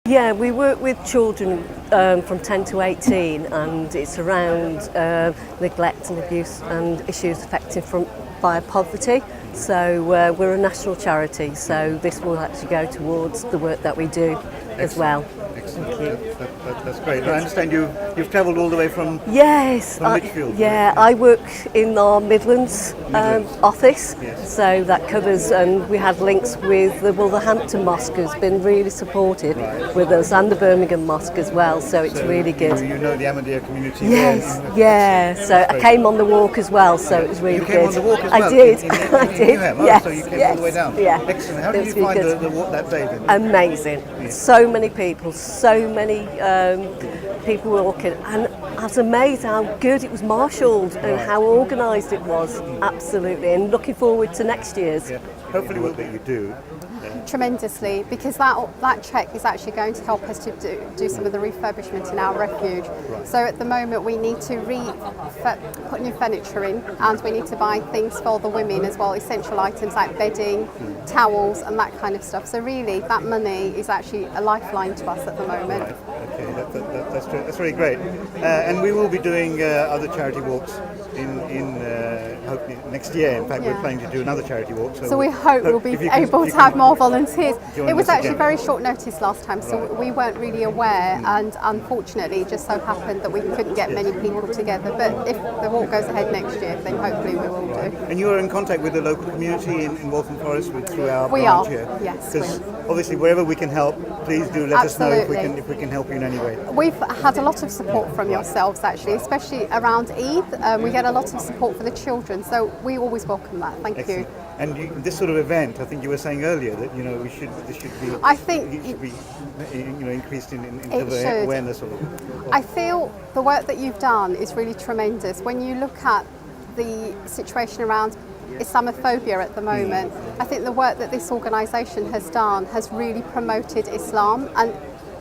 Yeah, we work with children from 10 to 18, and it's around neglect and abuse and issues affecting by poverty. So we're a national charity, so this will actually go towards the work that we do as well. Excellent. That's great. I understand you've travelled all the way from Yes, Lichfield. yeah, I work in our Midlands office, Yes. so that covers, and we had links with the Wolverhampton Mosque has been really supportive with us, and the Birmingham Mosque as well, so it's really good. You know the Ahmadiyya community. Yes, there. yeah, so I came on the walk as well, so it was really You good. came on the walk as well? I did, I in did, Newham? Oh, yes, so you came yes, all the way down? yeah. Excellent. How It did was you really find good. the walk that day then? Amazing. So many people, so many people walking, and I was amazed how good it was marshalled and how organised it was. Absolutely, and looking forward to next year's. Yeah. Hopefully we'll get you do. Tremendously, because that cheque is actually going to help us to do some of the refurbishment in our refuge. So at the moment we need to put new furniture in, and we need to buy things for the women as well, essential items like bedding, towels and that kind of stuff. So really that money is actually a lifeline to us at the moment. Right. Okay, that's really great. And we will be doing other charity walks in hopefully next year. In fact, we're planning to do another charity walk. So we hope we'll be able to have more volunteers. It was actually very short notice last time, so we weren't really aware, and unfortunately it just so happened that we couldn't get many people together. But if the walk goes ahead next year, then hopefully we will do. And you are in contact with the local community in Waltham Forest through our We branch are, here? yes. Because obviously wherever we can help, please do let us know Absolutely. if we can help you in any way. We've had a lot of support from yourselves actually, especially around Eid. We get a lot of support for the children, so we always welcome that. Thank you. And this sort of event, I think you were saying earlier that this should be. I think it should be increased in It should. awareness of it. I feel the work that you've done is really tremendous. When you look at the situation around Islamophobia at the moment, I think the work that this organisation has done has really promoted Islam, and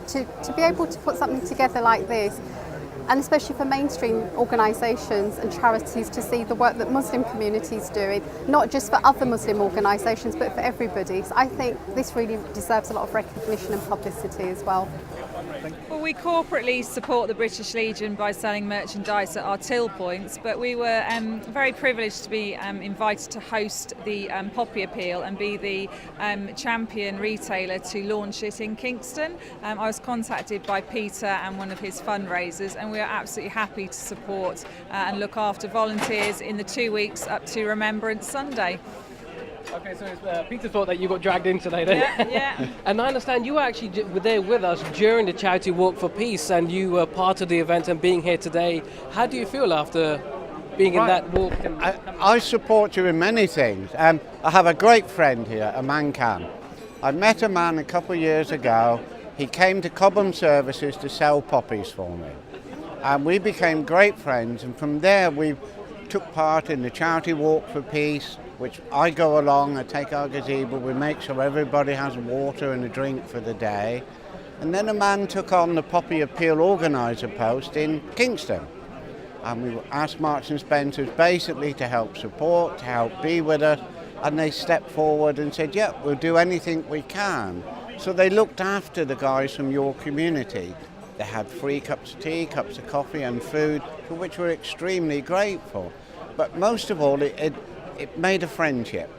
to be able to put something together like this, and especially for mainstream organisations and charities to see the work that Muslim communities doing, not just for other Muslim organisations but for everybody. So I think this really deserves a lot of recognition and publicity as well. Well, we corporately support the British Legion by selling merchandise at our till points, but we were very privileged to be invited to host the Poppy Appeal and be the champion retailer to launch it in Kingston. I was contacted by Peter and one of his fundraisers, and we are absolutely happy to support and look after volunteers in the 2 weeks up to Remembrance Sunday. Okay, so Peter thought that you got dragged in today then. Yeah. And I understand you were actually there with us during the Charity Walk for Peace, and you were part of the event and being here today. How do you feel after being in that walk? I support you in many things. I have a great friend here, a man Khan. I met a man a couple of years ago. He came to Cobham Services to sell poppies for me. And we became great friends, and from there we took part in the Charity Walk for Peace, which I go along, I take our gazebo, we make sure everybody has water and a drink for the day. And then a man took on the Poppy Appeal organiser post in Kingston. And we asked Marks and Spencer's basically to help support, to help be with us, and they stepped forward and said, yeah, we'll do anything we can. So they looked after the guys from your community. They had free cups of tea, cups of coffee and food, for which we're extremely grateful. But most of all, it made a friendship,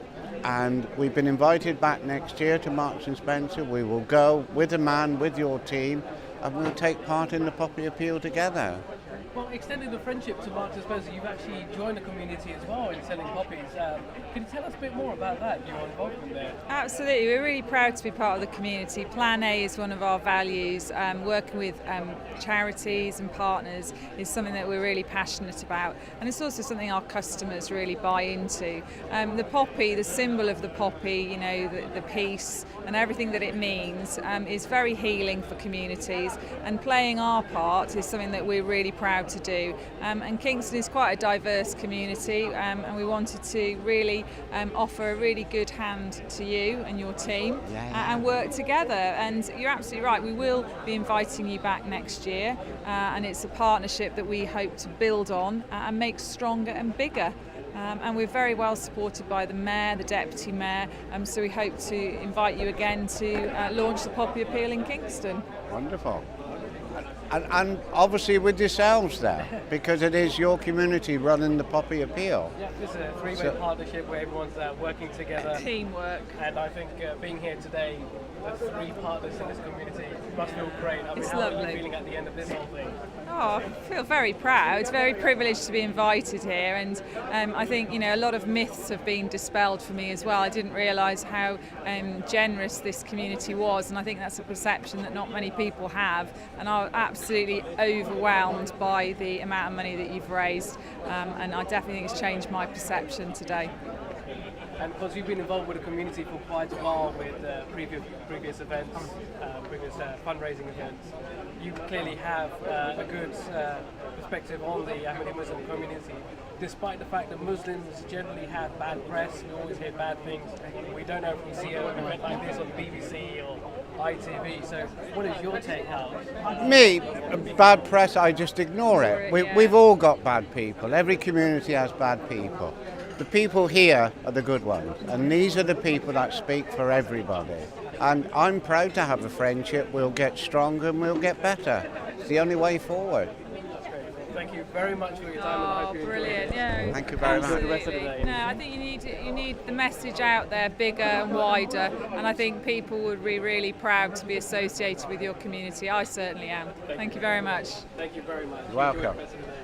and we've been invited back next year to Marks and Spencer. We will go with a man, with your team, and we'll take part in the Poppy Appeal together. Well, extending the friendship to Marks and Spencer, you've actually joined the community as well in selling poppies. Can you tell us a bit more about that, your involvement there? Absolutely, we're really proud to be part of the community. Plan A is one of our values. Working with charities and partners is something that we're really passionate about, and it's also something our customers really buy into. The poppy, the symbol of the poppy, the peace and everything that it means is very healing for communities, and playing our part is something that we're really proud to do. And Kingston is quite a diverse community, and we wanted to really offer a really good hand to you and your team and work together. And you're absolutely right, we will be inviting you back next year, and it's a partnership that we hope to build on and make stronger and bigger. and we're very well supported by the Mayor, the Deputy Mayor, so we hope to invite you again to launch the Poppy Appeal in Kingston. Wonderful. And obviously with yourselves there, because it is your community running the Poppy Appeal. Yeah, this is a three-way partnership where everyone's working together. Teamwork. And I think being here today, the three partners in this community must feel great. I mean, It's how are lovely. you feeling at the end of this whole thing? Oh, I feel very proud, very privileged to be invited here, and I think a lot of myths have been dispelled for me as well. I didn't realise how generous this community was, and I think that's a perception that not many people have, and I'm absolutely overwhelmed by the amount of money that you've raised, and I definitely think it's changed my perception today. And because you've been involved with the community for quite a while with previous events, previous fundraising events, you clearly have a good perspective on the Ahmadi Muslim community. Despite the fact that Muslims generally have bad press, we always hear bad things. We don't know if we see an event like this on BBC or ITV. So what is your take, Hal? Me, bad press, I just ignore it. We've all got bad people. Every community has bad people. The people here are the good ones, and these are the people that speak for everybody. And I'm proud to have a friendship. We'll get stronger and we'll get better. It's the only way forward. Thank you very much for your time, and I hope you enjoy Brilliant! it. Yeah, Thank you very much. The rest of the day. No, I think you need the message out there bigger and wider, and I think people would be really proud to be associated with your community. I certainly am. Thank you very much. Thank you very much. Welcome. Enjoy the rest of the day.